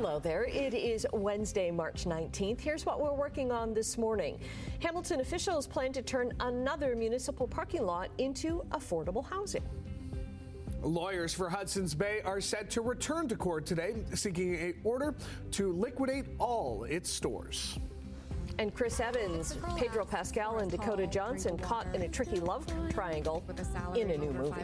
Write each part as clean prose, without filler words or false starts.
Hello there. It is Wednesday, March 19th. Here's what we're working on this morning. Hamilton officials plan to turn another municipal parking lot into affordable housing. Lawyers for Hudson's Bay are set to return to court today, seeking an order to liquidate all its stores. And Chris Evans, Pedro Pascal, and Dakota Johnson caught in a tricky love triangle in a new movie.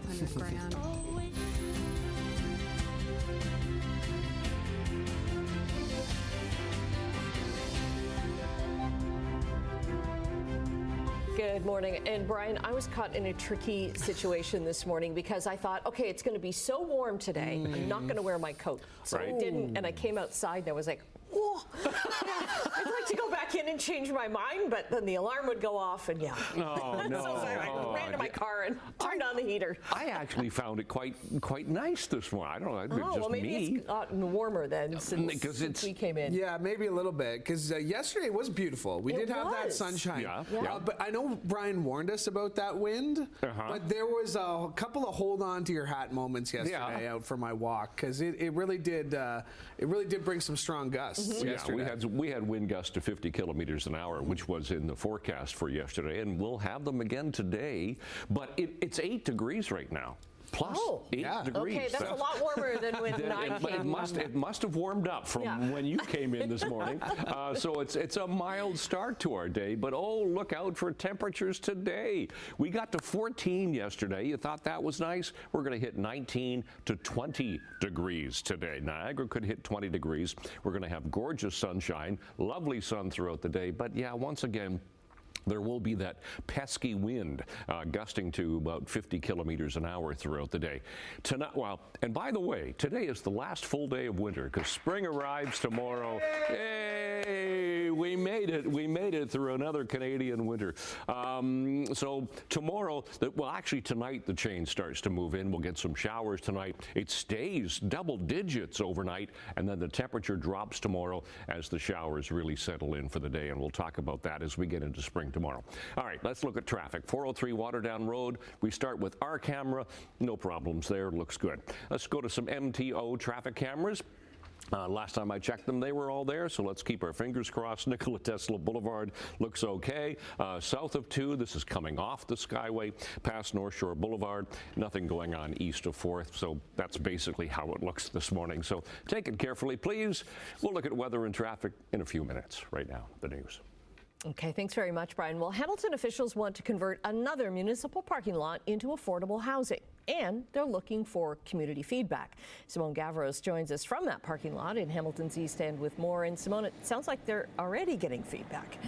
Good morning. And Brian, I was caught in a tricky situation this morning because I thought, okay, it's going to be so warm today. I'm not going to wear my coat. So I didn't. And I came outside and I was like, whoa, I'd like to go back in and change my mind, but then the alarm would go off and Oh, no. So I ran to my car and turned on the heater. I actually found it quite nice this morning. I don't know. Just well, maybe me. it's gotten warmer then since we came in. Yeah, maybe a little bit, because yesterday was beautiful. We did have that sunshine. Yeah. But I know Brian warned us about that wind, but there was a couple of hold on to your hat moments yesterday out for my walk, because it really did bring some strong gusts yesterday. Yeah, we had wind gusts to 50 kilometers an hour, which was in the forecast for yesterday, and we'll have them again today. But it's 8 degrees right now. Plus 8 degrees. Okay, that's a lot warmer than when I came. It must have warmed up from when you came in this morning. So it's a mild start to our day, but look out for temperatures today. We got to 14 yesterday. You thought that was nice? We're going to hit 19 to 20 degrees today. Niagara could hit 20 degrees. We're going to have gorgeous sunshine, lovely sun throughout the day, but once again, there will be that pesky wind gusting to about 50 kilometers an hour throughout the day. Tonight, and by the way, today is the last full day of winter because spring arrives tomorrow. Hey, we made it. We made it through another Canadian winter. So tomorrow, actually tonight, the change starts to move in. We'll get some showers tonight. It stays double digits overnight, and then the temperature drops tomorrow as the showers really settle in for the day, and we'll talk about that as we get into spring tomorrow. All right, let's look at traffic. 403 Waterdown Road. We start with our camera. No problems there. Looks good. Let's go to some MTO traffic cameras. Last time I checked them, they were all there, so let's keep our fingers crossed. Nikola Tesla Boulevard looks okay. South of 2, this is coming off the Skyway, past North Shore Boulevard. Nothing going on east of 4th, so that's basically how it looks this morning. So take it carefully, please. We'll look at weather and traffic in a few minutes. Right now, the news. Okay, thanks very much, Brian. Well, Hamilton officials want to convert another municipal parking lot into affordable housing, and they're looking for community feedback. Simone Gavros joins us from that parking lot in Hamilton's East End with more. And Simone, it sounds like they're already getting feedback.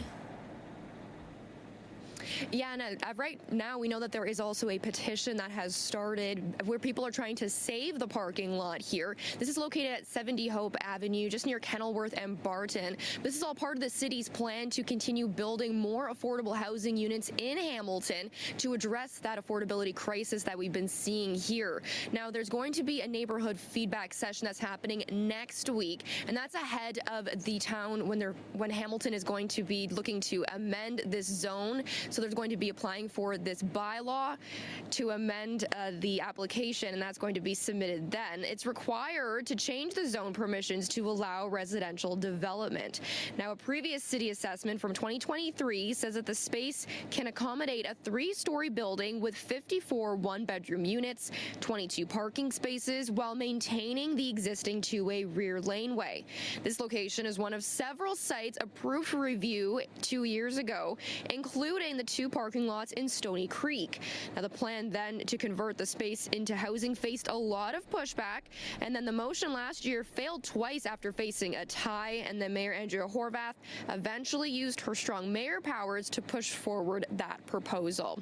Yeah, and right now we know that there is also a petition that has started where people are trying to save the parking lot here. This is located at 70 Hope Avenue, just near Kenilworth and Barton. This is all part of the city's plan to continue building more affordable housing units in Hamilton to address that affordability crisis that we've been seeing here. Now, there's going to be a neighborhood feedback session that's happening next week, and that's ahead of the town when Hamilton is going to be looking to amend this zone. So there's going to be applying for this bylaw to amend the application, and that's going to be submitted then. It's required to change the zone permissions to allow residential development. Now, a previous city assessment from 2023 says that the space can accommodate a 3-story building with 54 one-bedroom units, 22 parking spaces, while maintaining the existing 2-way rear laneway. This location is one of several sites approved for review 2 years ago, including the 2 parking lots in Stony Creek. Now, the plan then to convert the space into housing faced a lot of pushback, and then the motion last year failed twice after facing a tie, and then Mayor Andrea Horvath eventually used her strong mayor powers to push forward that proposal.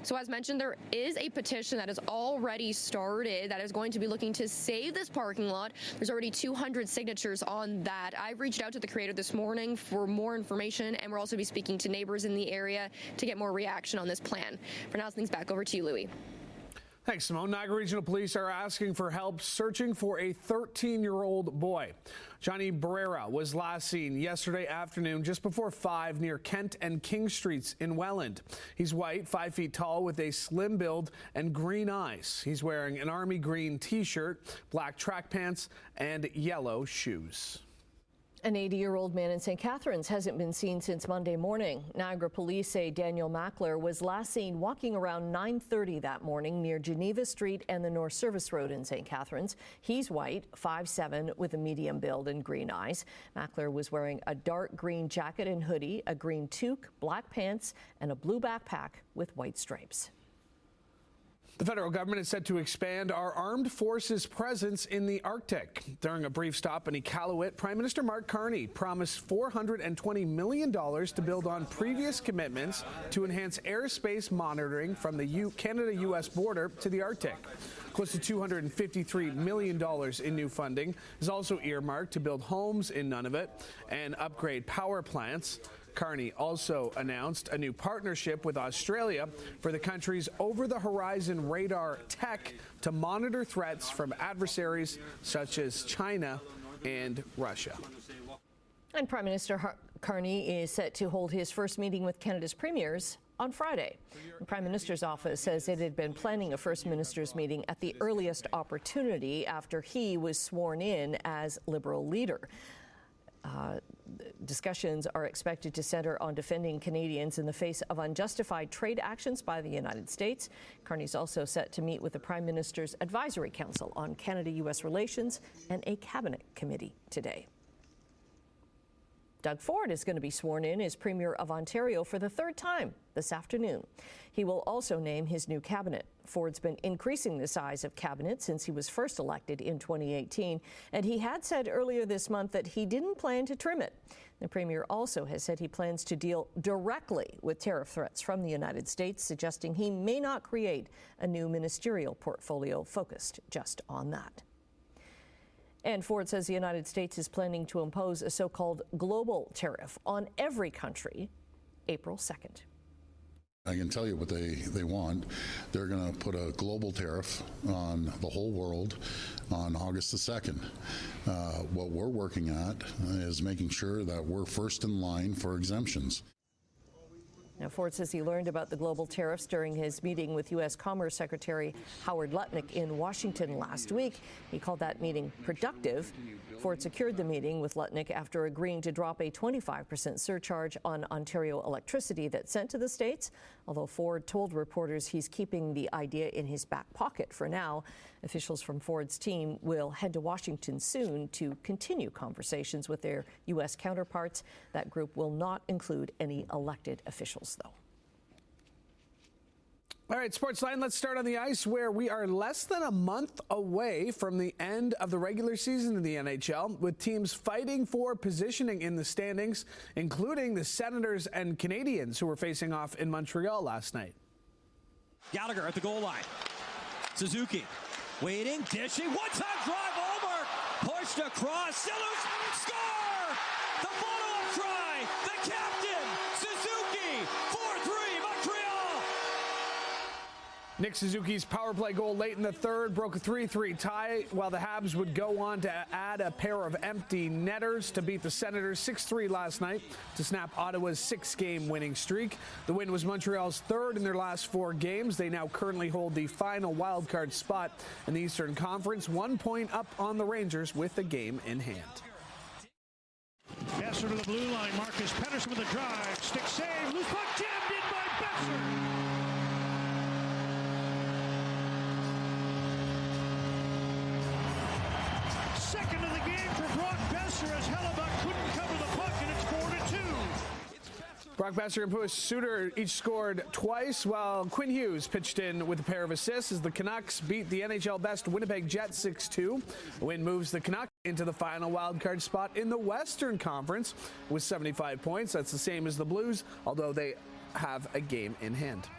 So as mentioned, there is a petition that has already started that is going to be looking to save this parking lot. There's already 200 signatures on that. I've reached out to the creator this morning for more information, and we'll also be speaking to neighbors in the area to get more reaction on this plan. For now, things back over to you, Louis. Thanks, Simone. Niagara Regional Police are asking for help searching for a 13-year-old boy. Johnny Barrera was last seen yesterday afternoon just before 5 near Kent and King Streets in Welland. He's white, 5 feet tall with a slim build and green eyes. He's wearing an army green T-shirt, black track pants, and yellow shoes. An 80-year-old man in St. Catharines hasn't been seen since Monday morning. Niagara police say Daniel Mackler was last seen walking around 9:30 that morning near Geneva Street and the North Service Road in St. Catharines. He's white, 5'7", with a medium build and green eyes. Mackler was wearing a dark green jacket and hoodie, a green toque, black pants, and a blue backpack with white stripes. The federal government is set to expand our armed forces presence in the Arctic. During a brief stop in Iqaluit, Prime Minister Mark Carney promised $420 million to build on previous commitments to enhance airspace monitoring from the Canada-U.S. border to the Arctic. Close to $253 million in new funding is also earmarked to build homes in Nunavut and upgrade power plants. Carney also announced a new partnership with Australia for the country's over-the-horizon radar tech to monitor threats from adversaries such as China and Russia. And Prime Minister Carney is set to hold his first meeting with Canada's premiers on Friday. The Prime Minister's office says it had been planning a First Minister's meeting at the earliest opportunity after he was sworn in as Liberal leader. Discussions are expected to center on defending Canadians in the face of unjustified trade actions by the United States. Carney's also set to meet with the Prime Minister's Advisory Council on Canada-U.S. relations and a cabinet committee today. Doug Ford is going to be sworn in as Premier of Ontario for the third time this afternoon. He will also name his new cabinet. Ford's been increasing the size of cabinet since he was first elected in 2018, and he had said earlier this month that he didn't plan to trim it. The Premier also has said he plans to deal directly with tariff threats from the United States, suggesting he may not create a new ministerial portfolio focused just on that. And Ford says the United States is planning to impose a so-called global tariff on every country April 2nd. I can tell you what they want. They're going to put a global tariff on the whole world on August the 2nd. What we're working at is making sure that we're first in line for exemptions. Now, Ford says he learned about the global tariffs during his meeting with U.S. Commerce Secretary Howard Lutnick in Washington last week. He called that meeting productive. Ford secured the meeting with Lutnick after agreeing to drop a 25% surcharge on Ontario electricity that's sent to the states, although Ford told reporters he's keeping the idea in his back pocket for now. Officials from Ford's team will head to Washington soon to continue conversations with their U.S. counterparts. That group will not include any elected officials, though. All right, Sportsline, let's start on the ice, where we are less than a month away from the end of the regular season in the NHL, with teams fighting for positioning in the standings, including the Senators and Canadiens, who were facing off in Montreal last night. Gallagher at the goal line. Suzuki waiting, dishing, one-time drive, Allmark pushed across, Silus, score! The follow-up try, the captain, Suzuki, 4-3, Montreal! Nick Suzuki's power play goal late in the third broke a 3-3 tie, while the Habs would go on to add a pair of empty netters to beat the Senators 6-3 last night to snap Ottawa's 6-game winning streak. The win was Montreal's third in their last 4 games. They now currently hold the final wildcard spot in the Eastern Conference, 1 point up on the Rangers with the game in hand. Besser to the blue line. Marcus Pettersson with a drive. Stick save. Loose puck jammed in by Besser. Second of the game for Brock Besser as Hellebuck couldn't cover the puck, and it's 4-2. Brock Besser and Puis Suter each scored twice, while Quinn Hughes pitched in with a pair of assists as the Canucks beat the NHL best Winnipeg Jets 6-2. The win moves the Canucks into the final wildcard spot in the Western Conference with 75 points. That's the same as the Blues, although they have a game in hand.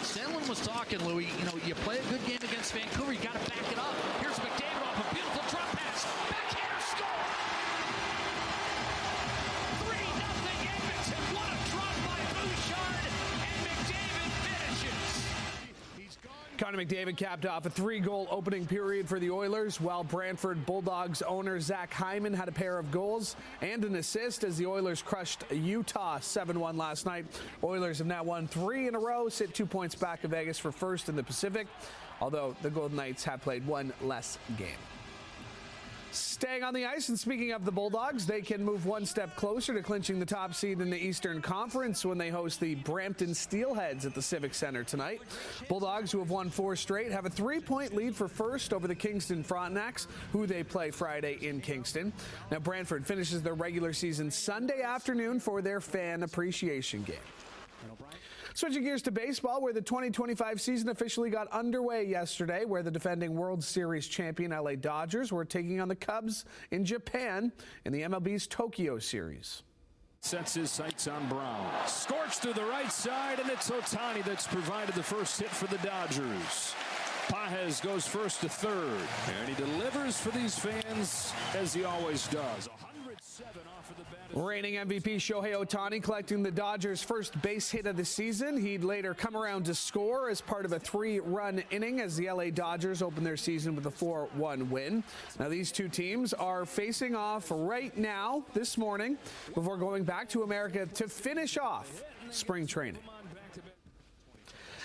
Stenlund was talking, Louis, you play a good game against Vancouver, you got to back it up. Here's McDavid off a beautiful drop pass. Backhander score! 3-0 Edmonton. What a drop by Bouchard, and McDavid finishes. Connor McDavid capped off a 3-goal opening period for the Oilers, while Brantford Bulldogs owner Zach Hyman had a pair of goals and an assist as the Oilers crushed Utah 7-1 last night. Oilers have now won 3 in a row, sit 2 points back of Vegas for first in the Pacific, although the Golden Knights have played one less game. Staying on the ice, and speaking of the Bulldogs, they can move one step closer to clinching the top seed in the Eastern Conference when they host the Brampton Steelheads at the Civic Center tonight. Bulldogs, who have won 4 straight, have a 3-point lead for first over the Kingston Frontenacs, who they play Friday in Kingston. Now, Brantford finishes their regular season Sunday afternoon for their fan appreciation game. Switching gears to baseball, where the 2025 season officially got underway yesterday, where the defending World Series champion LA Dodgers were taking on the Cubs in Japan in the MLB's Tokyo Series. Sets his sights on Brown. Scorched to the right side, and it's Ohtani that's provided the first hit for the Dodgers. Pages goes first to third, and he delivers for these fans as he always does. 107 off of the bat. Reigning MVP Shohei Ohtani collecting the Dodgers' first base hit of the season. He'd later come around to score as part of a 3-run inning as the LA Dodgers open their season with a 4-1 win. Now, these two teams are facing off right now this morning before going back to America to finish off spring training.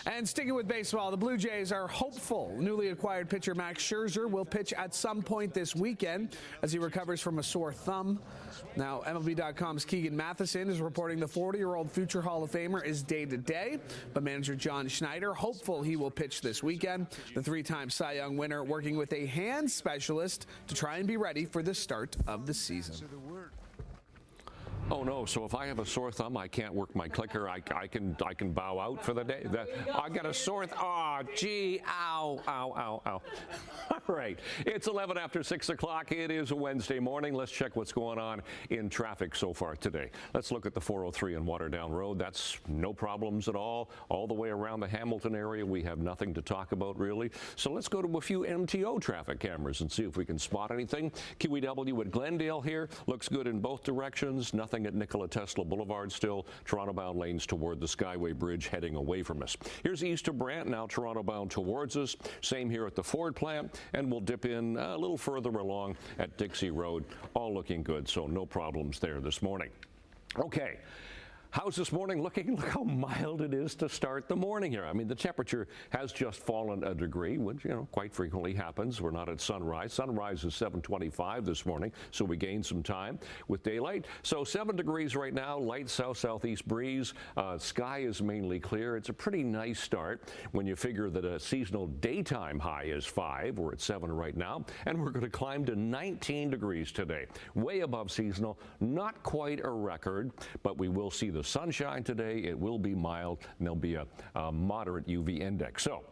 And sticking with baseball, the Blue Jays are hopeful newly acquired pitcher Max Scherzer will pitch at some point this weekend as he recovers from a sore thumb. Now, MLB.com's Keegan Matheson is reporting the 40-year-old future Hall of Famer is day-to-day, but manager John Schneider hopeful he will pitch this weekend. The 3-time Cy Young winner working with a hand specialist to try and be ready for the start of the season. Oh no! So if I have a sore thumb, I can't work my clicker. I can bow out for the day. I got a sore. Oh, gee! Ow! Ow! Ow! Ow! All right, it's 11 after 6 o'clock. It is a Wednesday morning. Let's check what's going on in traffic so far today. Let's look at the 403 and Waterdown Road. That's no problems at all. All the way around the Hamilton area, we have nothing to talk about really. So let's go to a few MTO traffic cameras and see if we can spot anything. QEW at Glendale here looks good in both directions. Nothing at Nikola Tesla Boulevard still. Toronto-bound lanes toward the Skyway Bridge heading away from us. Here's east of Brant, now Toronto-bound towards us. Same here at the Ford plant, and we'll dip in a little further along at Dixie Road. All looking good, so no problems there this morning. Okay. How's this morning looking? Look how mild it is to start the morning here. I mean, the temperature has just fallen a degree, which, quite frequently happens. We're not at sunrise. Sunrise is 7:25 this morning, so we gained some time with daylight. So 7 degrees right now, light south-southeast breeze. Sky is mainly clear. It's a pretty nice start when you figure that a seasonal daytime high is 5. We're at 7 right now, and we're going to climb to 19 degrees today. Way above seasonal, not quite a record, but we will see the sunshine today. It will be mild, and there'll be a moderate UV index. So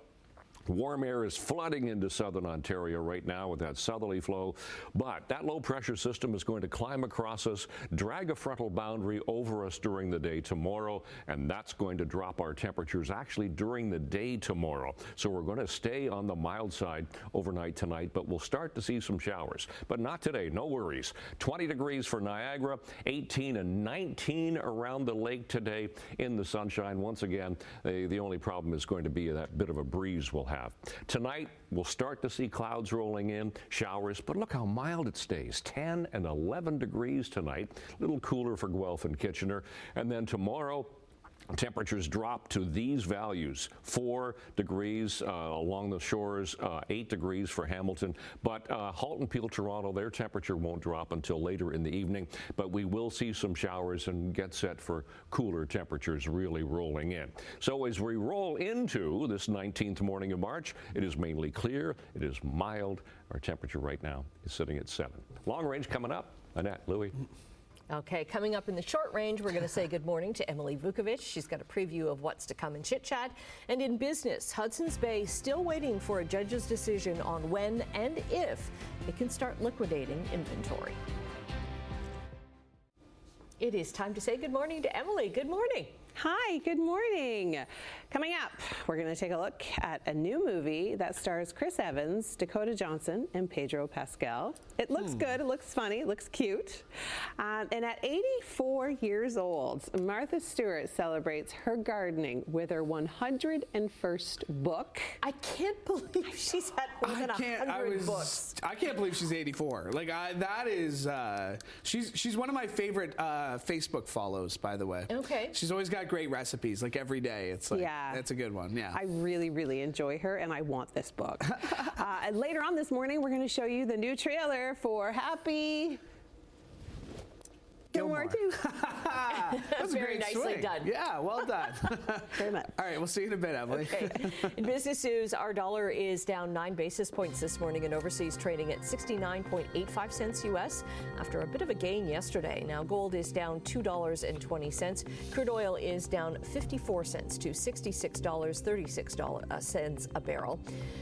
warm air is flooding into southern Ontario right now with that southerly flow, but that low pressure system is going to climb across us, drag a frontal boundary over us during the day tomorrow, and that's going to drop our temperatures actually during the day tomorrow. So we're going to stay on the mild side overnight tonight, but we'll start to see some showers, but not today. No worries. 20 degrees for Niagara, 18 and 19 around the lake today in the sunshine. Once again, the only problem is going to be that bit of a breeze we'll have. Tonight, we'll start to see clouds rolling in, showers, but look how mild it stays. 10 and 11 degrees tonight, a little cooler for Guelph and Kitchener. And then tomorrow, temperatures drop to these values: 4 degrees along the shores, 8 degrees for Hamilton. But Halton, Peel, Toronto, their temperature won't drop until later in the evening. But we will see some showers and get set for cooler temperatures really rolling in. So as we roll into this 19th morning of March, it is mainly clear. It is mild. Our temperature right now is sitting at 7. Long range coming up. Annette, Louie. Okay, coming up in the short range, we're going to say good morning to Emily Vukovic. She's got a preview of what's to come in Chit Chat. And in business, Hudson's Bay still waiting for a judge's decision on when and if it can start liquidating inventory. It is time to say good morning to Emily. Good morning. Hi, good morning. Coming up, we're going to take a look at a new movie that stars Chris Evans, Dakota Johnson, and Pedro Pascal. It looks good, it looks funny, it looks cute. And at 84 years old, Martha Stewart celebrates her gardening with her 101st book. I can't believe she's had more than 100 books. I can't believe she's 84. Like that is, she's one of my favorite Facebook follows, by the way. Okay. She's always got great recipes, like every day. It's like, that's a good one, yeah. I really, really enjoy her, and I want this book. And later on this morning, we're going to show you the new trailer for Happy Gilmore 2. That's very nicely done. Yeah, well done. Very much. All right, we'll see you in a bit, Emily. Okay. In business news, our dollar is down 9 basis points this morning in overseas trading at 69.85 cents U.S. after a bit of a gain yesterday. Now, gold is down $2.20. Crude oil is down 54 cents to $66.36 a barrel.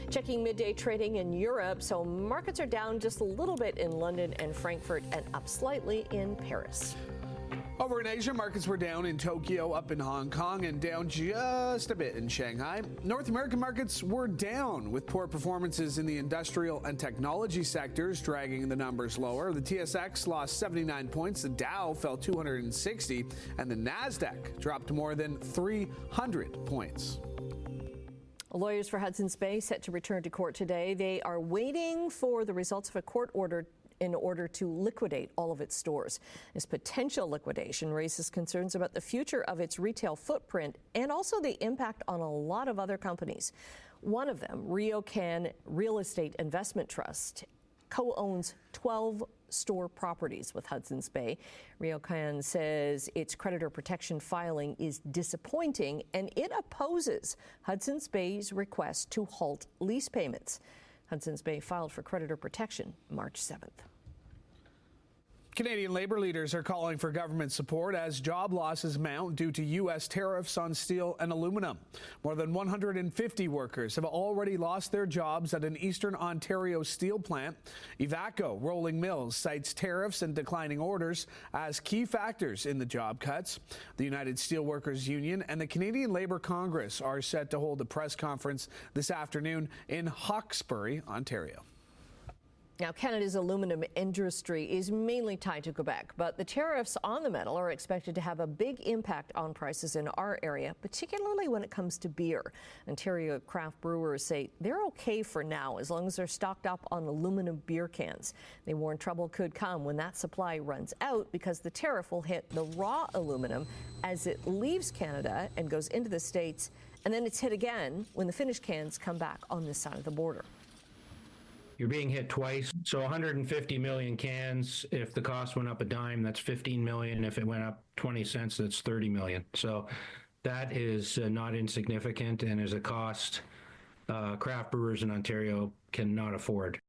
Checking midday trading in Europe, so markets are down just a little bit in London and Frankfurt and up slightly in Paris. Over in Asia, markets were down in Tokyo, up in Hong Kong, and down just a bit in Shanghai. North American markets were down, with poor performances in the industrial and technology sectors dragging the numbers lower. The TSX lost 79 points, the Dow fell 260, and the NASDAQ dropped more than 300 points. Lawyers for Hudson's Bay set to return to court today. They are waiting for the results of a court order in order to liquidate all of its stores. This potential liquidation raises concerns about the future of its retail footprint and also the impact on a lot of other companies. One of them, RioCan Real Estate Investment Trust, co-owns 12 store properties with Hudson's Bay. RioCan says its creditor protection filing is disappointing, and it opposes Hudson's Bay's request to halt lease payments. Hudson's Bay filed for creditor protection March 7th. Canadian labor leaders are calling for government support as job losses mount due to U.S. tariffs on steel and aluminum. More than 150 workers have already lost their jobs at an Eastern Ontario steel plant. Evaco Rolling Mills cites tariffs and declining orders as key factors in the job cuts. The United Steelworkers Union and the Canadian Labour Congress are set to hold a press conference this afternoon in Hawkesbury, Ontario. Now, Canada's aluminum industry is mainly tied to Quebec, but the tariffs on the metal are expected to have a big impact on prices in our area, particularly when it comes to beer. Ontario craft brewers say they're okay for now as long as they're stocked up on aluminum beer cans. They warn trouble could come when that supply runs out because the tariff will hit the raw aluminum as it leaves Canada and goes into the States, and then it's hit again when the finished cans come back on this side of the border. You're being hit twice. So 150 million cans, if the cost went up a dime, that's 15 million. If it went up 20 cents, that's 30 million. So that is not insignificant and is a cost craft brewers in Ontario cannot afford.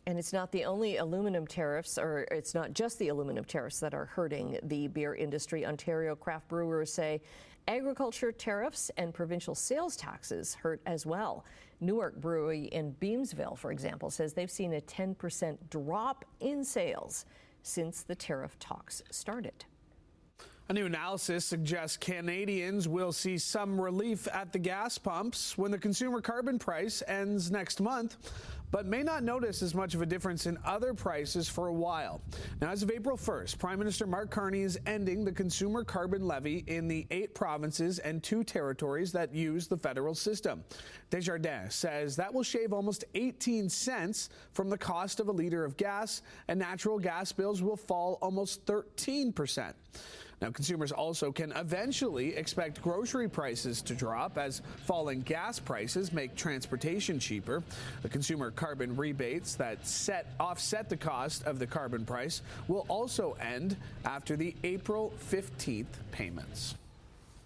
And it's not the only aluminum tariffs, or it's not just the aluminum tariffs that are hurting the beer industry. Ontario craft brewers say agriculture tariffs and provincial sales taxes hurt as well. Newark Brewery in Beamsville, for example, says they've seen a 10% drop in sales since the tariff talks started. A new analysis suggests Canadians will see some relief at the gas pumps when the consumer carbon price ends next month, but may not notice as much of a difference in other prices for a while. Now, as of April 1st, Prime Minister Mark Carney is ending the consumer carbon levy in the 8 provinces and 2 territories that use the federal system. Desjardins says that will shave almost 18 cents from the cost of a liter of gas, and natural gas bills will fall almost 13%. Now, consumers also can eventually expect grocery prices to drop as falling gas prices make transportation cheaper. The consumer carbon rebates that offset the cost of the carbon price will also end after the April 15th payments.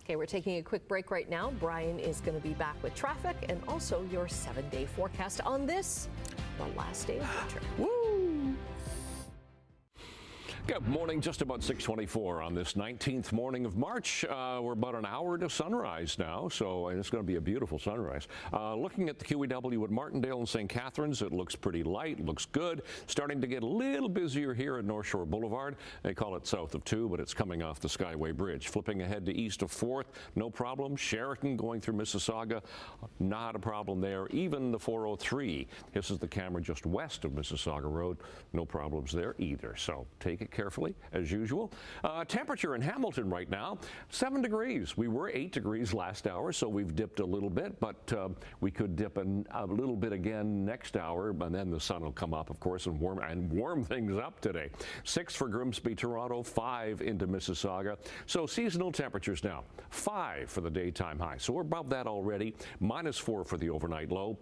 Okay, we're taking a quick break right now. Brian is going to be back with traffic and also your 7-day forecast on this, the last day of winter. Woo! Good morning, just about 6:24 on this 19th morning of March. We're about an hour to sunrise now, so it's going to be a beautiful sunrise. Looking at the QEW at Martindale and St. Catharines, it looks pretty light, looks good. Starting to get a little busier here at North Shore Boulevard. They call it south of 2, but it's coming off the Skyway Bridge. Flipping ahead to east of 4th, no problem. Sheraton going through Mississauga, not a problem there. Even the 403, this is the camera just west of Mississauga Road, no problems there either. So take it carefully, as usual. Temperature in Hamilton right now, 7 degrees. We were 8 degrees last hour, so we've dipped a little bit, but we could dip a little bit again next hour, and then the sun will come up, of course, and warm things up today. 6 for Grimsby, Toronto, 5 into Mississauga. So seasonal temperatures now, 5 for the daytime high. So we're above that already. -4 for the overnight low.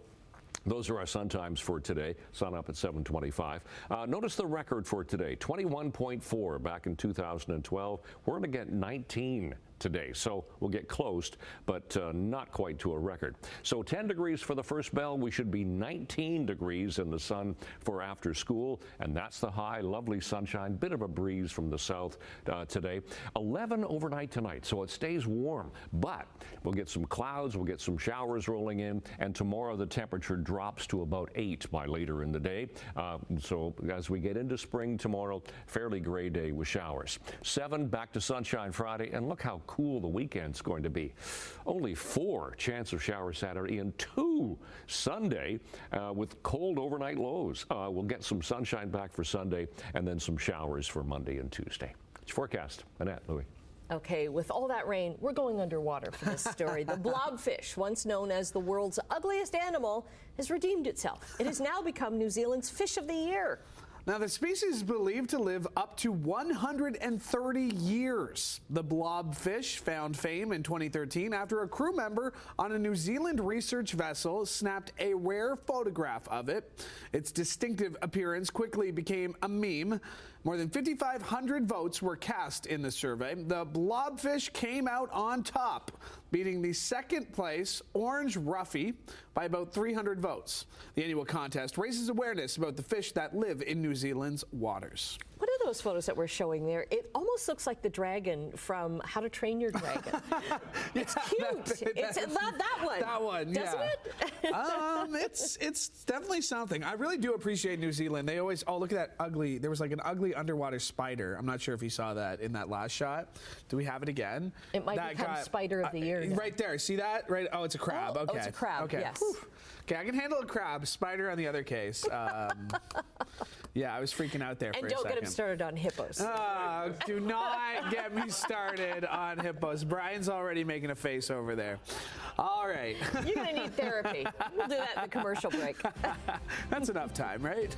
Those are our sun times for today. Sun up at 7:25. Notice the record for today, 21.4 back in 2012. We're going to get 19 today, so we'll get close, but not quite to a record. So 10 degrees for the first bell. We should be 19 degrees in the sun for after school, and that's the high. Lovely sunshine, bit of a breeze from the south today. 11 overnight tonight, so it stays warm, but we'll get some clouds, we'll get some showers rolling in, and tomorrow the temperature drops to about 8 by later in the day. So as we get into spring tomorrow, fairly gray day with showers. 7 back to sunshine Friday, and look how cool the weekend's going to be. Only 4 chance of showers Saturday and 2 Sunday with cold overnight lows. We'll get some sunshine back for Sunday and then some showers for Monday and Tuesday. It's forecast. Annette, Louis. Okay, with all that rain, we're going underwater for this story. The blobfish, once known as the world's ugliest animal, has redeemed itself. It has now become New Zealand's fish of the year. Now, the species is believed to live up to 130 years. The blobfish found fame in 2013 after a crew member on a New Zealand research vessel snapped a rare photograph of it. Its distinctive appearance quickly became a meme. More than 5,500 votes were cast in the survey. The blobfish came out on top, beating the second place orange roughy by about 300 votes. The annual contest raises awareness about the fish that live in New Zealand's waters. What are those photos that we're showing there? It almost looks like the dragon from How to Train Your Dragon. It's cute. It's not that one. That one, doesn't it? It's definitely something. I really do appreciate New Zealand. They always, oh, look at that ugly, there was like an ugly underwater spider. I'm not sure if you saw that in that last shot. Do we have it again? It might become Spider of the Year now. Right there. See that? Right. Oh, it's a crab. Okay. Oh, it's a crab. Okay. Yes. Whew. Okay, I can handle a crab. Spider on the other case. Yeah, I was freaking out there for a second. And don't get him started on hippos. Do not get me started on hippos. Brian's already making a face over there. All right. You're going to need therapy. We'll do that in the commercial break. That's enough time, right?